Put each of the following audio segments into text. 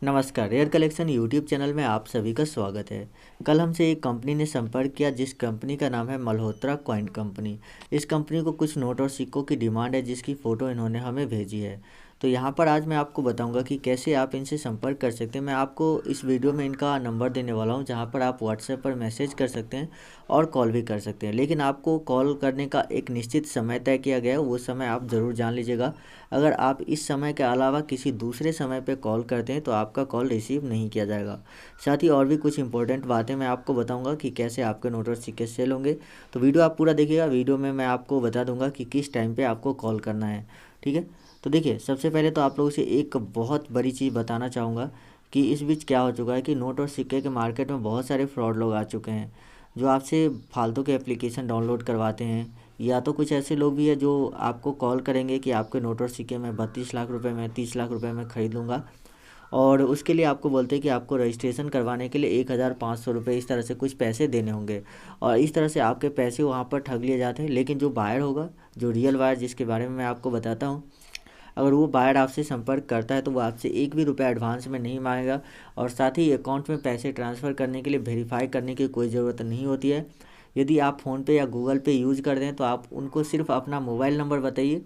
नमस्कार, rare collection YouTube channel में आप सभी का स्वागत है। कल हमसे एक कंपनी ने संपर्क किया जिस कंपनी का नाम है मल्होत्रा कॉइन कंपनी। इस कंपनी को कुछ नोट और सिक्कों की डिमांड है जिसकी फ़ोटो इन्होंने हमें भेजी है। तो यहाँ पर आज मैं आपको बताऊंगा कि कैसे आप इनसे संपर्क कर सकते हैं। मैं आपको इस वीडियो में इनका नंबर देने वाला हूँ जहाँ पर आप व्हाट्सएप पर मैसेज कर सकते हैं और कॉल भी कर सकते हैं। लेकिन आपको कॉल करने का एक निश्चित समय तय किया गया है, वो समय आप ज़रूर जान लीजिएगा। अगर आप इस समय के अलावा किसी दूसरे समय पे कॉल करते हैं तो आपका कॉल रिसीव नहीं किया जाएगा। साथ ही और भी कुछ इंपॉर्टेंट बातें मैं आपको बताऊंगा कि कैसे आपके नोट और सिक्के सेल होंगे। तो वीडियो आप पूरा देखिएगा। वीडियो में मैं आपको बता दूंगा कि किस टाइम पे आपको कॉल करना है। ठीक है, तो देखिए, सबसे पहले तो आप लोगों से एक बहुत बड़ी चीज़ बताना चाहूँगा कि इस बीच क्या हो चुका है कि नोट और सिक्के के मार्केट में बहुत सारे फ्रॉड लोग आ चुके हैं जो आपसे फालतू के एप्लीकेशन डाउनलोड करवाते हैं। या तो कुछ ऐसे लोग भी हैं जो आपको कॉल करेंगे कि आपके नोट और सिक्के मैं 32 लाख रुपए में, 30 लाख रुपए में ख़रीद लूँगा, और उसके लिए आपको बोलते हैं कि आपको रजिस्ट्रेशन करवाने के लिए 1500 रुपये इस तरह से कुछ पैसे देने होंगे। और इस तरह से आपके पैसे वहाँ पर ठग लिए जाते हैं। लेकिन जो बायर होगा, जो रियल बायर जिसके बारे में मैं आपको बताता हूँ, अगर वो बायर आपसे संपर्क करता है तो वो आपसे एक भी रुपया एडवांस में नहीं मांगेगा। और साथ ही अकाउंट में पैसे ट्रांसफ़र करने के लिए वेरीफाई करने की कोई ज़रूरत नहीं होती है। यदि आप फ़ोनपे या गूगल पे यूज़ कर दें तो आप उनको सिर्फ अपना मोबाइल नंबर बताइए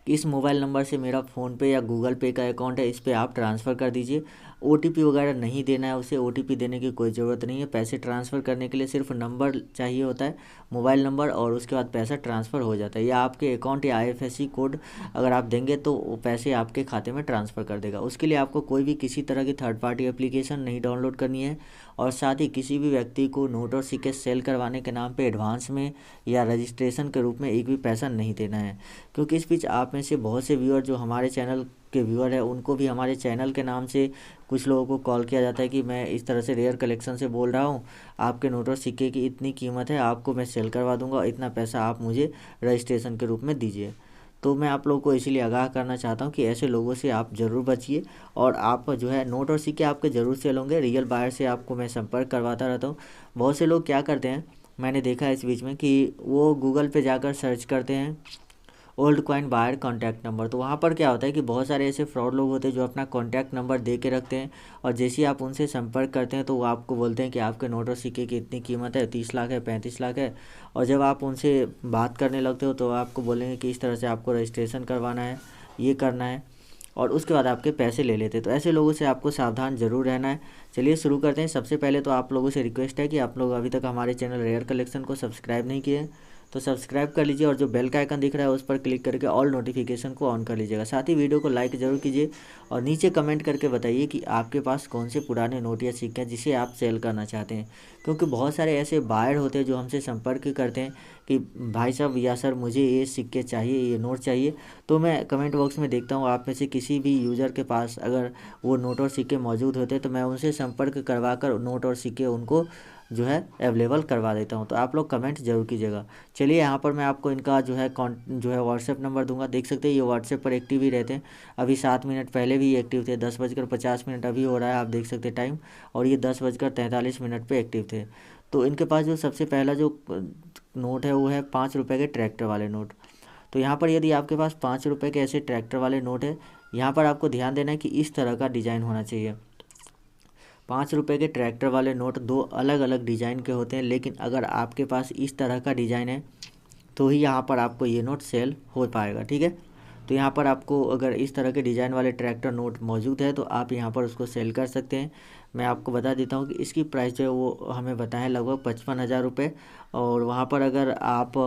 कि इस मोबाइल नंबर से मेरा फ़ोनपे या गूगल पे का अकाउंट है, इस पे आप ट्रांसफ़र कर दीजिए। ओटीपी वगैरह नहीं देना है उसे, ओटीपी देने की कोई ज़रूरत नहीं है। पैसे ट्रांसफ़र करने के लिए सिर्फ नंबर चाहिए होता है, मोबाइल नंबर, और उसके बाद पैसा ट्रांसफ़र हो जाता है। या आपके अकाउंट या आईएफएससी कोड अगर आप देंगे तो वो पैसे आपके खाते में ट्रांसफ़र कर देगा। उसके लिए आपको कोई भी किसी तरह की थर्ड पार्टी एप्लीकेशन नहीं डाउनलोड करनी है। और साथ ही किसी भी व्यक्ति को नोट और सिक्के सेल करवाने के नाम पे एडवांस में या रजिस्ट्रेशन के रूप में एक भी पैसा नहीं देना है। क्योंकि इस बीच आप में से बहुत से व्यूअर जो हमारे चैनल के व्यूअर है, उनको भी हमारे चैनल के नाम से कुछ लोगों को कॉल किया जाता है कि मैं इस तरह से रेयर कलेक्शन से बोल रहा हूँ, आपके नोट और सिक्के की इतनी कीमत है, आपको मैं सेल करवा दूंगा, इतना पैसा आप मुझे रजिस्ट्रेशन के रूप में दीजिए। तो मैं आप लोगों को इसीलिए आगाह करना चाहता हूँ कि ऐसे लोगों से आप ज़रूर बचिए। और आप जो है नोट और सिक्के आपके ज़रूर सेल होंगे। रियल बायर से आपको मैं संपर्क करवाता रहता हूँ। बहुत से लोग क्या करते हैं, मैंने देखा है इस बीच में, कि वो गूगल पे जाकर सर्च करते हैं old coin buyer contact number. तो वहाँ पर क्या होता है कि बहुत सारे ऐसे फ्रॉड लोग होते हैं जो अपना कॉन्टैक्ट नंबर दे के रखते हैं, और जैसे ही आप उनसे संपर्क करते हैं तो वो आपको बोलते हैं कि आपके नोट और सिक्के की इतनी कीमत है, 30 लाख है, 35 लाख है। और जब आप उनसे बात करने लगते हो तो आपको बोलेंगे कि इस तरह से आपको रजिस्ट्रेशन करवाना है, ये करना है, और उसके बाद आपके पैसे ले लेते हैं। तो ऐसे लोगों से आपको सावधान ज़रूर रहना है। चलिए शुरू करते हैं। सबसे पहले तो आप लोगों से रिक्वेस्ट है कि आप लोग अभी तक हमारे चैनल रेयर कलेक्शन को सब्सक्राइब नहीं किए हैं तो सब्सक्राइब कर लीजिए, और जो बेल का आइकन दिख रहा है उस पर क्लिक करके ऑल नोटिफिकेशन को ऑन कर लीजिएगा। साथ ही वीडियो को लाइक ज़रूर कीजिए और नीचे कमेंट करके बताइए कि आपके पास कौन से पुराने नोट या सिक्के हैं जिसे आप सेल करना चाहते हैं। क्योंकि बहुत सारे ऐसे बायर होते हैं जो हमसे संपर्क करते हैं कि भाई साहब या सर मुझे ये सिक्के चाहिए, ये नोट चाहिए। तो मैं कमेंट बॉक्स में देखता हूँ आप में से किसी भी यूज़र के पास अगर वो नोट और सिक्के मौजूद होते हैं तो मैं उनसे संपर्क करवा कर नोट और सिक्के उनको जो है अवेलेबल करवा देता हूँ। तो आप लोग कमेंट ज़रूर कीजिएगा। चलिए, यहाँ पर मैं आपको इनका जो है व्हाट्सएप नंबर दूंगा। देख सकते हैं ये व्हाट्सएप पर एक्टिव ही रहते हैं। अभी 7 मिनट पहले भी एक्टिव थे। 10:50 अभी हो रहा है, आप देख सकते हैं टाइम। और ये 10:43 पे एक्टिव थे। तो इनके पास जो सबसे पहला जो नोट है वो है 5 रुपये के ट्रैक्टर वाले नोट। तो यहाँ पर यदि आपके पास 5 रुपये के ऐसे ट्रैक्टर वाले नोट है, यहाँ पर आपको ध्यान देना है कि इस तरह का डिज़ाइन होना चाहिए। 5 रुपये के ट्रैक्टर वाले नोट दो अलग अलग डिज़ाइन के होते हैं, लेकिन अगर आपके पास इस तरह का डिज़ाइन है तो ही यहाँ पर आपको ये नोट सेल हो पाएगा। ठीक है, तो यहाँ पर आपको अगर इस तरह के डिज़ाइन वाले ट्रैक्टर नोट मौजूद है तो आप यहाँ पर उसको सेल कर सकते हैं। मैं आपको बता देता हूँ कि इसकी प्राइस जो है वो हमें बताएं लगभग 55,000 रुपये। और वहाँ पर अगर आप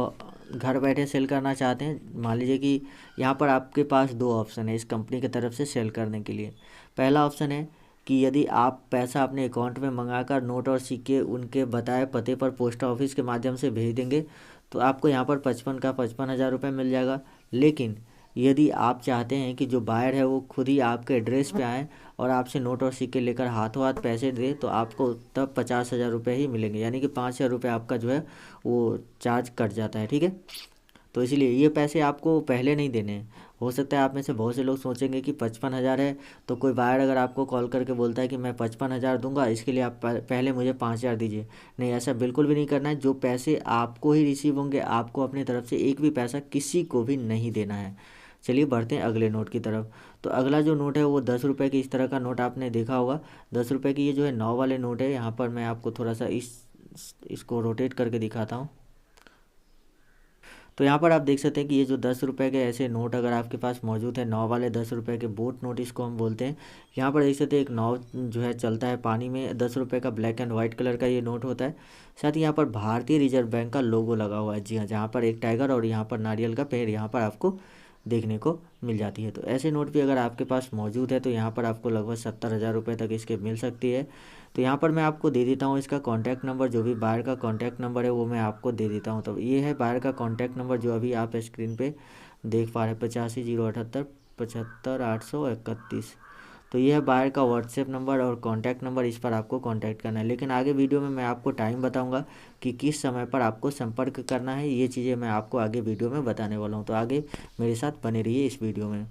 घर बैठे सेल करना चाहते हैं, मान लीजिए कि यहाँ पर आपके पास दो ऑप्शन है इस कंपनी की तरफ से सेल करने के लिए। पहला ऑप्शन है कि यदि आप पैसा अपने अकाउंट में मंगाकर नोट और सिक्के उनके बताए पते पर पोस्ट ऑफिस के माध्यम से भेज देंगे तो आपको यहाँ पर 55,000 मिल जाएगा। लेकिन यदि आप चाहते हैं कि जो बायर है वो खुद ही आपके एड्रेस पे आए और आपसे नोट और सिक्के लेकर हाथों हाथ पैसे दे तो आपको तब 50,000 ही मिलेंगे, यानी कि 5,000 आपका जो है वो चार्ज कट जाता है। ठीक है, तो इसलिए ये पैसे आपको पहले नहीं देने हैं। हो सकता है आप में से बहुत से लोग सोचेंगे कि 55,000 है तो कोई बायर अगर आपको कॉल करके बोलता है कि मैं 55,000 दूंगा, इसके लिए आप पहले मुझे 5,000 दीजिए। नहीं, ऐसा बिल्कुल भी नहीं करना है। जो पैसे आपको ही रिसीव होंगे, आपको अपनी तरफ से एक भी पैसा किसी को भी नहीं देना है। चलिए बढ़ते हैं अगले नोट की तरफ। तो अगला जो नोट है वो 10 रुपये की, इस तरह का नोट आपने देखा होगा। 10 रुपये की ये जो है 9 वाले नोट है। यहाँ पर मैं आपको थोड़ा सा इसको रोटेट करके दिखाता हूँ। तो यहाँ पर आप देख सकते हैं कि ये जो 10 रुपये के ऐसे नोट अगर आपके पास मौजूद है, 9 वाले 10 रुपये के बोट नोट इसको हम बोलते हैं। यहाँ पर देख सकते हैं एक नाव जो है चलता है पानी में, 10 रुपये का ब्लैक एंड वाइट कलर का ये नोट होता है। साथ ही यहाँ पर भारतीय रिजर्व बैंक का लोगो लगा हुआ है। जी हाँ, जहाँ पर एक टाइगर और यहाँ पर नारियल का पेड़ यहाँ पर आपको देखने को मिल जाती है। तो ऐसे नोट भी अगर आपके पास मौजूद है तो यहाँ पर आपको लगभग 70,000 रुपये तक इसके मिल सकती है। तो यहाँ पर मैं आपको दे देता हूँ इसका कॉन्टैक्ट नंबर, जो भी बायर का कॉन्टैक्ट नंबर है वो मैं आपको दे देता हूँ। तो ये है बायर का कॉन्टैक्ट नंबर जो अभी आप स्क्रीन पे देख पा रहे हैं, 85,078,75,831। तो ये है बायर का व्हाट्सएप नंबर और कॉन्टैक्ट नंबर, इस पर आपको कॉन्टैक्ट करना है। लेकिन आगे वीडियो में मैं आपको टाइम बताऊंगा कि किस समय पर आपको संपर्क करना है, ये चीज़ें मैं आपको आगे वीडियो में बताने वाला हूँ। तो आगे मेरे साथ बने रहिए इस वीडियो में।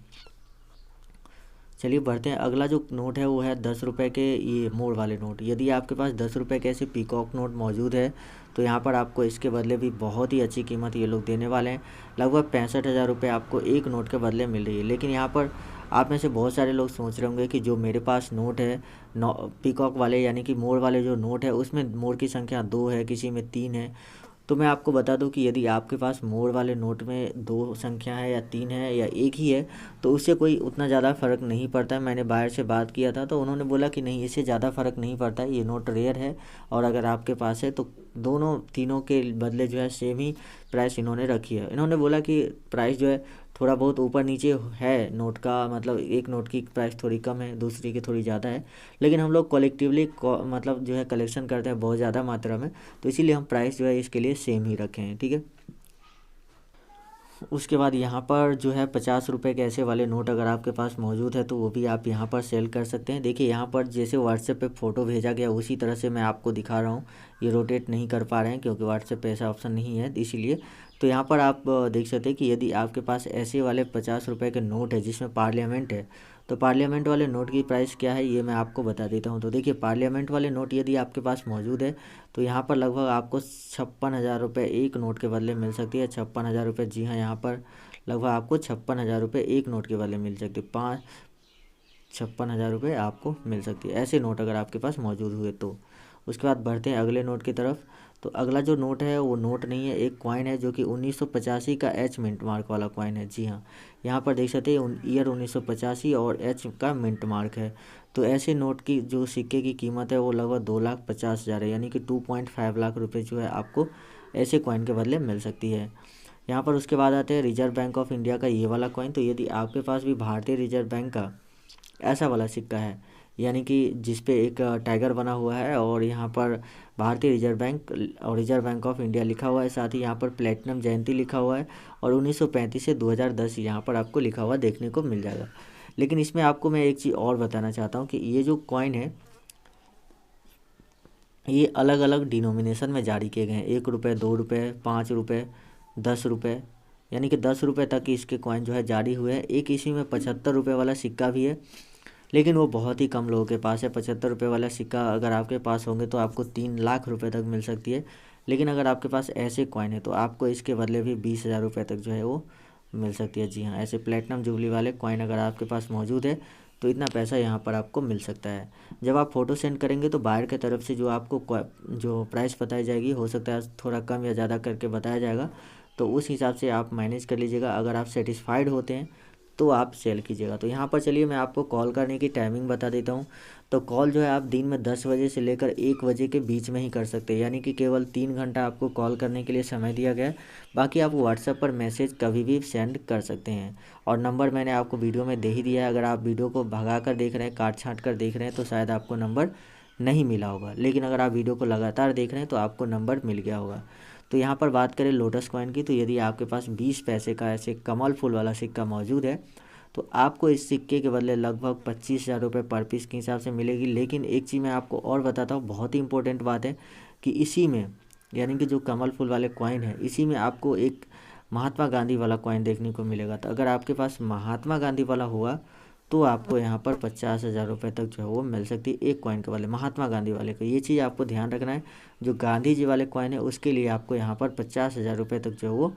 चलिए बढ़ते हैं। अगला जो नोट है वो है 10 रुपये के ये मोड़ वाले नोट। यदि आपके पास 10 रुपये के ऐसे पीकॉक नोट मौजूद है तो यहाँ पर आपको इसके बदले भी बहुत ही अच्छी कीमत ये लोग देने वाले हैं। लगभग 65,000 रुपये आपको एक नोट के बदले मिल रही है। लेकिन यहाँ पर आप में से बहुत सारे लोग सोच रहे होंगे कि जो मेरे पास नोट है पीकॉक वाले यानी कि मोड़ वाले जो नोट है उसमें मोड़ की संख्या 2 है, किसी में 3 है। तो मैं आपको बता दूं कि यदि आपके पास मोड़ वाले नोट में 2 संख्या है या 3 है या 1 ही है तो उससे कोई उतना ज़्यादा फ़र्क नहीं पड़ता है। मैंने बायर से बात किया था तो उन्होंने बोला कि नहीं, इससे ज़्यादा फ़र्क नहीं पड़ता है, ये नोट रेयर है और अगर आपके पास है तो दोनों तीनों के बदले जो है सेम ही प्राइस इन्होंने रखी है। इन्होंने बोला कि प्राइस जो है थोड़ा बहुत ऊपर नीचे है नोट का, मतलब एक नोट की प्राइस थोड़ी कम है, दूसरी की थोड़ी ज़्यादा है। लेकिन हम लोग कलेक्टिवली मतलब जो है कलेक्शन करते हैं बहुत ज़्यादा मात्रा में, तो इसीलिए हम प्राइस जो है इसके लिए सेम ही रखे हैं। ठीक है। उसके बाद यहाँ पर जो है 50 रुपये के ऐसे वाले नोट अगर आपके पास मौजूद है तो वो भी आप यहाँ पर सेल कर सकते हैं। देखिए यहाँ पर जैसे व्हाट्सएप पे फ़ोटो भेजा गया उसी तरह से मैं आपको दिखा रहा हूँ। ये रोटेट नहीं कर पा रहे हैं क्योंकि व्हाट्सएप पे ऐसा ऑप्शन नहीं है इसीलिए। तो यहाँ पर आप देख सकते हैं कि यदि आपके पास ऐसे वाले 50 रुपये के नोट है जिसमें पार्लियामेंट है, तो पार्लियामेंट वाले नोट की प्राइस क्या है ये मैं आपको बता देता हूँ। तो देखिए पार्लियामेंट वाले नोट यदि आपके पास मौजूद है तो यहाँ पर लगभग आपको 56,000 रुपये एक नोट के बदले मिल सकती है। 56,000 रुपये, जी हाँ, यहाँ पर लगभग आपको 56,000 रुपये एक नोट के बदले मिल सकती है। 56,000 रुपये आपको मिल सकती है ऐसे नोट अगर आपके पास मौजूद हुए तो। उसके बाद बढ़ते हैं अगले नोट की तरफ। तो अगला जो नोट है वो नोट नहीं है, एक कॉइन है जो कि 1985 का एच मिंट मार्क वाला कॉइन है। जी हाँ, यहाँ पर देख सकते हैं ईयर 1985 और एच का मिंट मार्क है। तो ऐसे नोट की जो सिक्के की कीमत है वो लगभग 2,50,000 है, यानी कि 2.5 लाख रुपये जो है आपको ऐसे कॉइन के बदले मिल सकती है। यहाँ पर उसके बाद आते हैं रिजर्व बैंक ऑफ इंडिया का ये वाला कॉइन। तो यदि आपके पास भी भारतीय रिजर्व बैंक का ऐसा वाला सिक्का है, यानी कि जिस पे एक टाइगर बना हुआ है और यहाँ पर भारतीय रिजर्व बैंक और रिजर्व बैंक ऑफ इंडिया लिखा हुआ है, साथ ही यहाँ पर प्लेटिनम जयंती लिखा हुआ है और 1935 से 2010 यहाँ पर आपको लिखा हुआ देखने को मिल जाएगा। लेकिन इसमें आपको मैं एक चीज़ और बताना चाहता हूँ कि ये जो कॉइन है ये अलग अलग डिनोमिनेशन में जारी किए गए हैं। 1 रुपये, 2 रुपये, 5 रुपये, 10 रुपये, यानी कि 10 रुपये तक की इसके कॉइन जो है जारी हुए हैं। एक इसी में 75 रुपये वाला सिक्का भी है, लेकिन वो बहुत ही कम लोगों के पास है। 75 रुपये वाला सिक्का अगर आपके पास होंगे तो आपको 3 लाख रुपये तक मिल सकती है। लेकिन अगर आपके पास ऐसे कॉइन है तो आपको इसके बदले भी 20,000 रुपये तक जो है वो मिल सकती है। जी हाँ, ऐसे प्लेटिनम जुबली वाले कॉइन अगर आपके पास मौजूद है तो इतना पैसा यहाँ पर आपको मिल सकता है। जब आप फ़ोटो सेंड करेंगे तो बायर की तरफ से जो आपको जो प्राइस बताई जाएगी, हो सकता है थोड़ा कम या ज़्यादा करके बताया जाएगा, तो उस हिसाब से आप मैनेज कर लीजिएगा। अगर आप सेटिस्फाइड होते हैं तो आप सेल कीजिएगा। तो यहाँ पर चलिए मैं आपको कॉल करने की टाइमिंग बता देता हूँ। तो कॉल जो है आप दिन में 10 बजे से लेकर 1 बजे के बीच में ही कर सकते हैं, यानी कि केवल 3 घंटा आपको कॉल करने के लिए समय दिया गया है। बाकी आप व्हाट्सएप पर मैसेज कभी भी सेंड कर सकते हैं और नंबर मैंने आपको वीडियो में दे ही दिया है। अगर आप वीडियो को भगा कर देख रहे हैं, काट छाँट कर देख रहे हैं तो शायद आपको नंबर नहीं मिला होगा, लेकिन अगर आप वीडियो को लगातार देख रहे हैं तो आपको नंबर मिल गया होगा। तो यहाँ पर बात करें लोटस कॉइन की, तो यदि आपके पास 20 पैसे का ऐसे कमल फूल वाला सिक्का मौजूद है तो आपको इस सिक्के के बदले लगभग 25,000 रुपये पर पीस के हिसाब से मिलेगी। लेकिन एक चीज़ मैं आपको और बताता हूँ, बहुत ही इंपॉर्टेंट बात है कि इसी में, यानी कि जो कमल फूल वाले कॉइन है, इसी में आपको एक महात्मा गांधी वाला कॉइन देखने को मिलेगा। तो अगर आपके पास महात्मा गांधी वाला होगा तो आपको यहाँ पर 50,000 रुपये तक जो है वो मिल सकती है एक कॉइन के वाले, महात्मा गांधी वाले को। ये चीज़ आपको ध्यान रखना है, जो गांधी जी वाले कॉइन है उसके लिए आपको यहाँ पर 50,000 रुपये तक जो है वो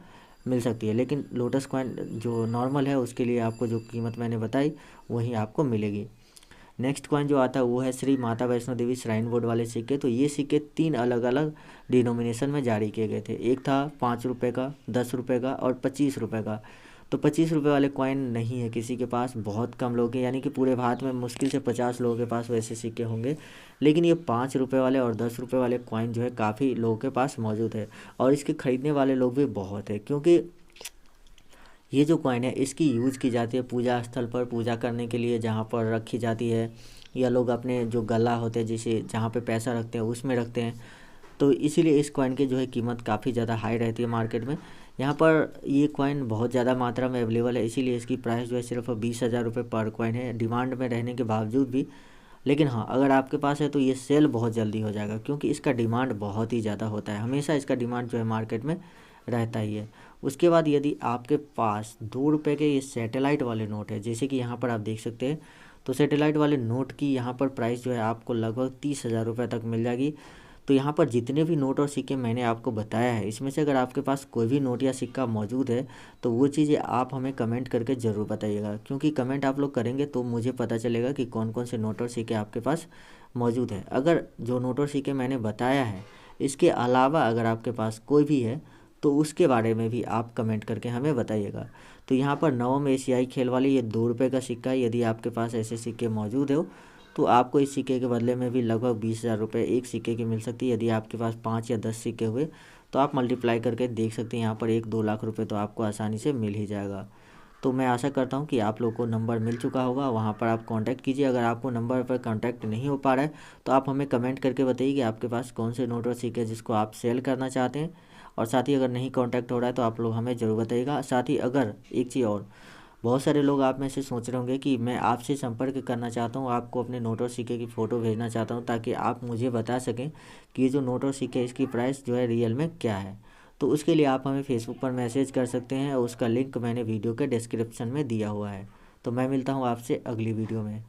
मिल सकती है। लेकिन लोटस कॉइन जो नॉर्मल है उसके लिए आपको जो कीमत मैंने बताई वहीं आपको मिलेगी। नेक्स्ट कॉइन जो आता है वो है श्री माता वैष्णो देवी श्राइन बोर्ड वाले सिक्के। तो ये सिक्के 3 अलग अलग डिनोमिनेशन में जारी किए गए थे। एक था 5 रुपये का, 10 रुपये का और 25 रुपये का। तो 25 रुपये वाले कॉइन नहीं है किसी के पास, बहुत कम लोग हैं, यानी कि पूरे भारत में मुश्किल से 50 लोगों के पास वैसे सिक्के होंगे। लेकिन ये 5 रुपये वाले और 10 रुपये वाले कॉइन जो है काफ़ी लोगों के पास मौजूद है और इसके ख़रीदने वाले लोग भी बहुत है, क्योंकि ये जो कॉइन है इसकी यूज़ की जाती है पूजा स्थल पर, पूजा करने के लिए जहाँ पर रखी जाती है, या लोग अपने जो गला होते हैं जिसे जहाँ पे पैसा रखते हैं उसमें रखते हैं। तो इसीलिए इस कॉइन की जो है कीमत काफ़ी ज़्यादा हाई रहती है मार्केट में। यहाँ पर ये कॉइन बहुत ज़्यादा मात्रा में अवेलेबल है, इसीलिए इसकी प्राइस जो है सिर्फ 20,000 रुपये पर कॉइन है, डिमांड में रहने के बावजूद भी। लेकिन हाँ, अगर आपके पास है तो ये सेल बहुत जल्दी हो जाएगा, क्योंकि इसका डिमांड बहुत ही ज़्यादा होता है, हमेशा इसका डिमांड जो है मार्केट में रहता ही है। उसके बाद यदि आपके पास 2 रुपये के ये सैटेलाइट वाले नोट है, जैसे कि यहाँ पर आप देख सकते हैं, तो सैटेलाइट वाले नोट की यहाँ पर प्राइस जो है आपको लगभग 30,000 रुपये तक मिल जाएगी। तो यहाँ पर जितने भी नोट और सिक्के मैंने आपको बताया है, इसमें से अगर आपके पास कोई भी नोट या सिक्का मौजूद है तो वो चीज़ें आप हमें कमेंट करके ज़रूर बताइएगा, क्योंकि कमेंट आप लोग करेंगे तो मुझे पता चलेगा कि कौन कौन से नोट और सिक्के आपके पास मौजूद है। अगर जो नोट और सिक्के मैंने बताया है इसके अलावा अगर आपके पास कोई भी है तो उसके बारे में भी आप कमेंट करके हमें बताइएगा। तो यहाँ पर नवम एशियाई खेल वाले ये 2 रुपये का सिक्का है, यदि आपके पास ऐसे सिक्के मौजूद हो तो आपको इस सिक्के के बदले में भी लगभग 20,000 रुपये एक सिक्के की मिल सकती है। यदि आपके पास 5 या 10 सिक्के हुए तो आप मल्टीप्लाई करके देख सकते हैं, यहाँ पर 1-2 लाख रुपये तो आपको आसानी से मिल ही जाएगा। तो मैं आशा करता हूँ कि आप लोग को नंबर मिल चुका होगा, वहाँ पर आप कांटेक्ट कीजिए। अगर आपको नंबर पर कांटेक्ट नहीं हो पा रहा है तो आप हमें कमेंट करके बताइए कि आपके पास कौन से नोट और सिक्के जिसको आप सेल करना चाहते हैं। और साथ ही अगर नहीं कांटेक्ट हो रहा है तो आप लोग हमें ज़रूर बताइएगा। साथ ही अगर एक चीज़ और, बहुत सारे लोग आप में से सोच रहे होंगे कि मैं आपसे संपर्क करना चाहता हूँ, आपको अपने नोट और सिक्के की फ़ोटो भेजना चाहता हूँ ताकि आप मुझे बता सकें कि ये जो नोट और सिक्के इसकी प्राइस जो है रियल में क्या है। तो उसके लिए आप हमें फेसबुक पर मैसेज कर सकते हैं, और उसका लिंक मैंने वीडियो के डिस्क्रिप्शन में दिया हुआ है। तो मैं मिलता हूँ आपसे अगली वीडियो में।